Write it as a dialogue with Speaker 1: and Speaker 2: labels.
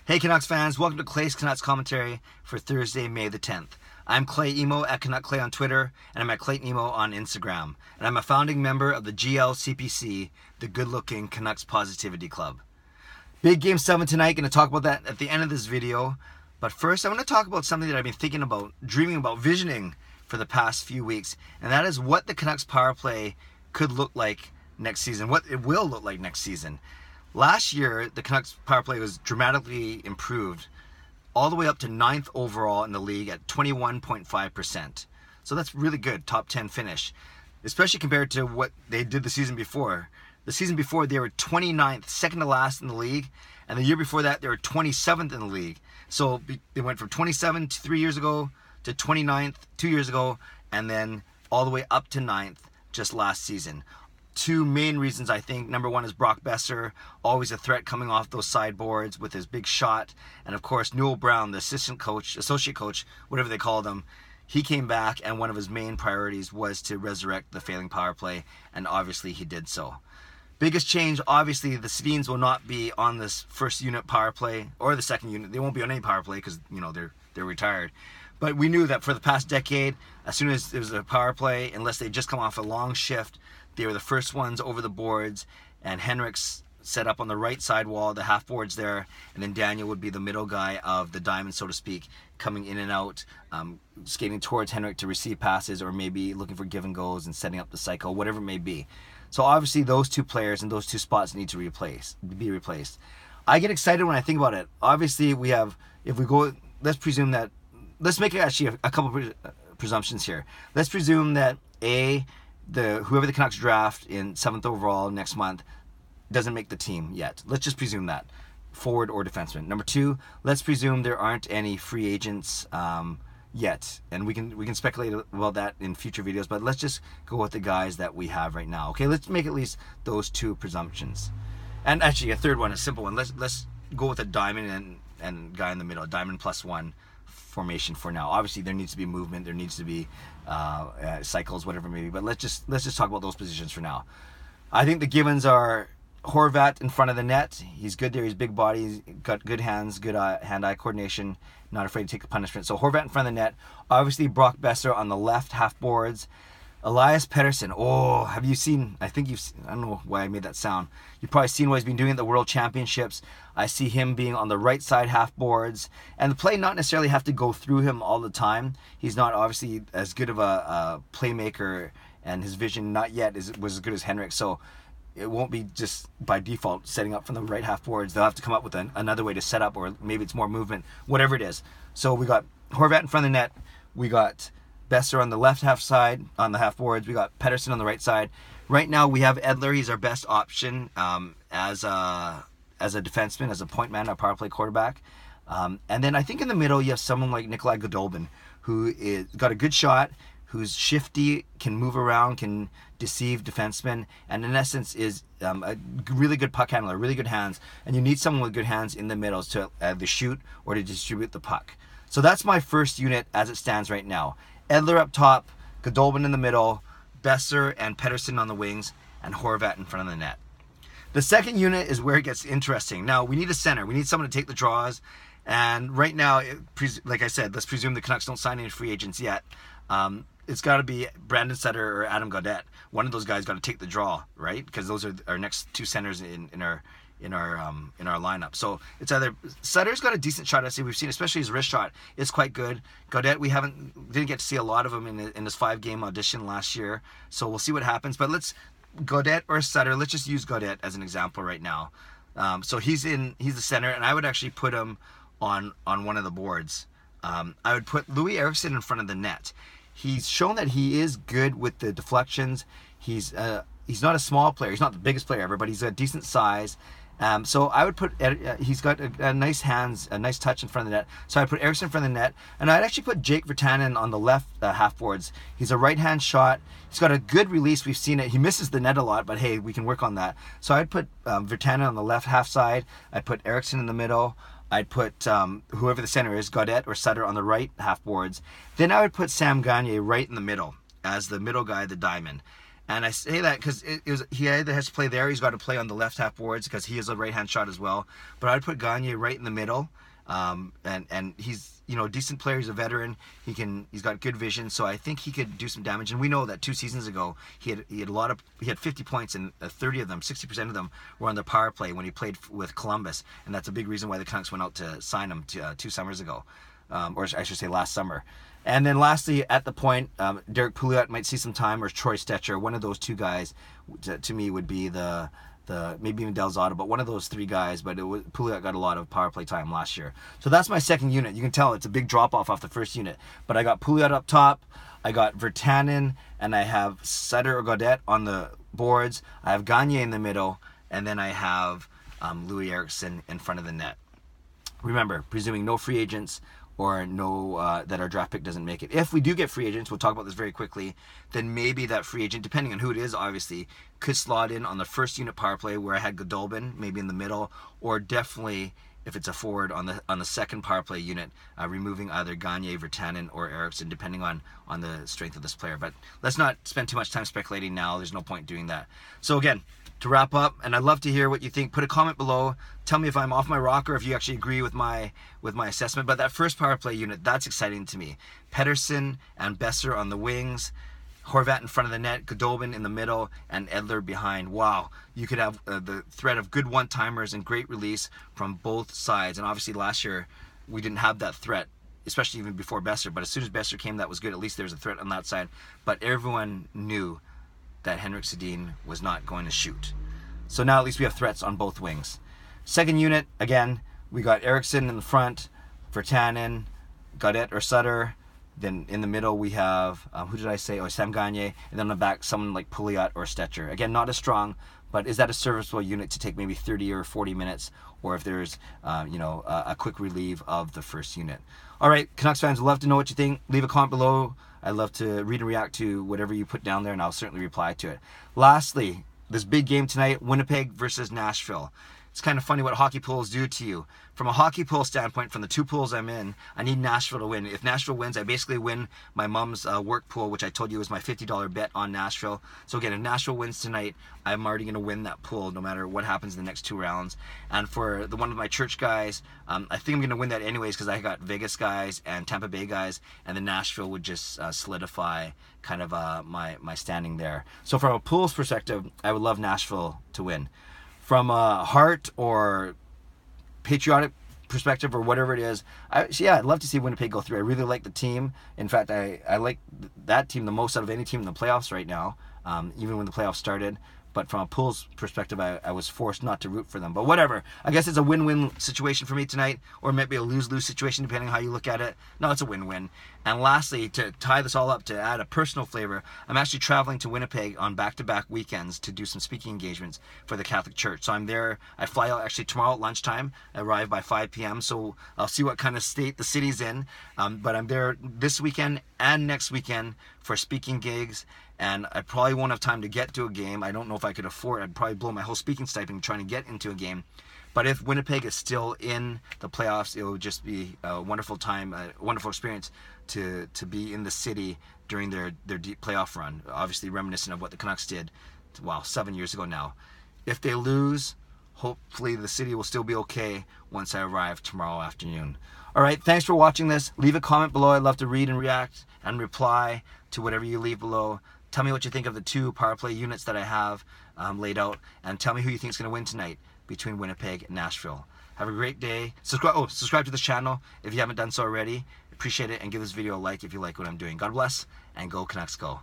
Speaker 1: Hey Canucks fans, welcome to Clay's Canucks commentary for Thursday, May the 10th. I'm Clay Emo at Canuck Clay on Twitter, and I'm at Clayton Emo on Instagram. And I'm a founding member of the GLCPC, the Good Looking Canucks Positivity Club. Big Game 7 tonight, going to talk about that at the end of this video. But first, I want to talk about something that I've been thinking about, dreaming about, visioning for the past few weeks. And that is what the Canucks power play could look like next season, what it will look like next season. Last year, the Canucks power play was dramatically improved, all the way up to 9th overall in the league at 21.5%. So that's really good, top 10 finish, especially compared to what they did the season before. The season before, they were 29th, second to last in the league, and the year before that, they were 27th in the league. So they went from 27th 3 years ago to 29th 2 years ago, and then all the way up to 9th just last season. Two main reasons, I think. Number one is Brock Boeser, always a threat coming off those sideboards with his big shot. And of course, Newell Brown, the associate coach, whatever they called him, he came back, and one of his main priorities was to resurrect the failing power play, and obviously he did so. Biggest change, obviously, the Sedins will not be on this first unit power play or the second unit. They won't be on any power play because, they're retired. But we knew that for the past decade, as soon as there was a power play, unless they just come off a long shift, they were the first ones over the boards, and Henrik's set up on the right side wall, the half boards there, and then Daniel would be the middle guy of the diamond, so to speak, coming in and out, skating towards Henrik to receive passes, or maybe looking for give and goes and setting up the cycle, whatever it may be. So obviously those two players and those two spots need to be replaced. I get excited when I think about it. Obviously we have, let's make actually a couple presumptions here. Let's presume that whoever the Canucks draft in 7th overall next month doesn't make the team yet. Let's just presume that, forward or defenseman. Number two, let's presume there aren't any free agents yet, and we can speculate about that in future videos, but let's just go with the guys that we have right now. Okay, let's make at least those two presumptions. And actually a third one, a simple one. Let's go with a diamond and guy in the middle, a diamond +1 formation for now. Obviously there needs to be movement, there needs to be cycles, whatever it may be, but let's just talk about those positions for now. I think the givens are Horvat in front of the net. He's good there, he's big body, he's got good hands, good hand-eye coordination, not afraid to take the punishment. So Horvat in front of the net. Obviously Brock Boeser on the left half boards. Elias Pettersson. Oh, have you seen, I don't know why I made that sound. You've probably seen what he's been doing at the World Championships. I see him being on the right side half boards. And the play not necessarily have to go through him all the time. He's not obviously as good of a playmaker, and his vision not yet was as good as Henrik. So it won't be just by default setting up from the right half boards. They'll have to come up with another way to set up, or maybe it's more movement, whatever it is. So we got Horvat in front of the net. We got Boeser on the left half side on the half boards. We got Pettersson on the right side. Right now we have Edler. He's our best option as a defenseman, as a point man, a power play quarterback. And then I think in the middle you have someone like Nikolai Goldobin, who is got a good shot, who's shifty, can move around, can deceive defensemen, and in essence is a really good puck handler, really good hands. And you need someone with good hands in the middle to either shoot or to distribute the puck. So that's my first unit as it stands right now. Edler up top, Goldobin in the middle, Boeser and Pettersson on the wings, and Horvat in front of the net. The second unit is where it gets interesting. Now, we need a center. We need someone to take the draws. And right now, like I said, let's presume the Canucks don't sign any free agents yet. It's got to be Brandon Sutter or Adam Gaudette. One of those guys got to take the draw, right? Because those are our next two centers in our lineup. So it's either Sutter's got a decent shot. I see we've seen, especially his wrist shot, is quite good. Gaudette, we didn't get to see a lot of him in his 5-game audition last year. So we'll see what happens. But Gaudette or Sutter. Let's just use Gaudette as an example right now. So he's the center, and I would actually put him on one of the boards. I would put Louis Eriksson in front of the net. He's shown that he is good with the deflections. He's not a small player. He's not the biggest player ever, but he's a decent size. So I would put, he's got a nice hands, a nice touch in front of the net. So I'd put Eriksson in front of the net. And I'd actually put Jake Virtanen on the left half boards. He's a right-hand shot. He's got a good release. We've seen it. He misses the net a lot, but hey, we can work on that. So I'd put Virtanen on the left half side. I'd put Eriksson in the middle. I'd put whoever the center is, Gaudette or Sutter, on the right half boards. Then I would put Sam Gagner right in the middle as the middle guy, the diamond. And I say that because he either has to play there, he's got to play on the left half boards because he is a right-hand shot as well. But I'd put Gagne right in the middle, and he's a decent player. He's a veteran. He's got good vision, so I think he could do some damage. And we know that 2 seasons ago he had 50 points, and 30 of them, 60% of them, were on the power play when he played with Columbus, and that's a big reason why the Canucks went out to sign him 2 summers ago, or I should say last summer. And then lastly, at the point, Derek Pouliot might see some time, or Troy Stecher. One of those 2 guys, to me, would be the maybe even Delzato, but one of those 3 guys. But Pouliot got a lot of power play time last year. So that's my second unit. You can tell it's a big drop off the first unit. But I got Pouliot up top, I got Virtanen, and I have Sutter or Gaudette on the boards. I have Gagne in the middle, and then I have Louis Eriksson in front of the net. Remember, presuming no free agents, or no that our draft pick doesn't make it. If we do get free agents, we'll talk about this very quickly, then maybe that free agent, depending on who it is, obviously, could slot in on the first unit power play where I had Goldobin, maybe in the middle, or definitely if it's a forward on the second power play unit, removing either Gagne, Virtanen, or Eriksson, depending on the strength of this player. But let's not spend too much time speculating now. There's no point doing that. So again, to wrap up, and I'd love to hear what you think. Put a comment below. Tell me if I'm off my rocker, or if you actually agree with my assessment. But that first power play unit, that's exciting to me. Pettersson and Boeser on the wings, Horvat in front of the net, Goldobin in the middle, and Edler behind. Wow, you could have the threat of good one-timers and great release from both sides. And obviously last year we didn't have that threat, especially even before Boeser. But as soon as Boeser came, that was good. At least there was a threat on that side. But everyone knew that Henrik Sedin was not going to shoot. So now at least we have threats on both wings. Second unit, again, we got Eriksson in the front, Virtanen, Gaudette or Sutter. Then in the middle we have, who did I say? Oh, Sam Gagne. And then on the back, someone like Pouliot or Stecher. Again, not as strong, but is that a serviceable unit to take maybe 30 or 40 minutes? Or if there's, a quick relieve of the first unit. All right, Canucks fans, love to know what you think. Leave a comment below. I love to read and react to whatever you put down there, and I'll certainly reply to it. Lastly, this big game tonight, Winnipeg versus Nashville. It's kind of funny what hockey pools do to you. From a hockey pool standpoint, from the 2 pools I'm in, I need Nashville to win. If Nashville wins, I basically win my mom's work pool, which I told you was my $50 bet on Nashville. So again, if Nashville wins tonight, I'm already going to win that pool no matter what happens in the next 2 rounds. And for the one of my church guys, I think I'm going to win that anyways because I got Vegas guys and Tampa Bay guys, and then Nashville would just solidify kind of my standing there. So from a pools perspective, I would love Nashville to win. From a heart or patriotic perspective or whatever it is, I'd love to see Winnipeg go through. I really like the team. In fact, I like that team the most out of any team in the playoffs right now, even when the playoffs started. But from a Pools perspective, I was forced not to root for them. But whatever. I guess it's a win-win situation for me tonight, or maybe a lose-lose situation, depending on how you look at it. No, it's a win-win. And lastly, to tie this all up, to add a personal flavor, I'm actually traveling to Winnipeg on back-to-back weekends to do some speaking engagements for the Catholic Church. So I'm there. I fly out actually tomorrow at lunchtime. I arrive by 5 p.m., so I'll see what kind of state the city's in. But I'm there this weekend and next weekend for speaking gigs. And I probably won't have time to get to a game. I don't know if I could afford it. I'd probably blow my whole speaking stipend trying to get into a game. But if Winnipeg is still in the playoffs, it will just be a wonderful time, a wonderful experience to be in the city during their deep playoff run. Obviously reminiscent of what the Canucks did, 7 years ago now. If they lose, hopefully the city will still be okay once I arrive tomorrow afternoon. All right, thanks for watching this. Leave a comment below. I'd love to read and react and reply to whatever you leave below. Tell me what you think of the 2 power play units that I have laid out, and tell me who you think is going to win tonight between Winnipeg and Nashville. Have a great day. Subscribe to this channel if you haven't done so already. Appreciate it, and give this video a like if you like what I'm doing. God bless, and go Canucks go.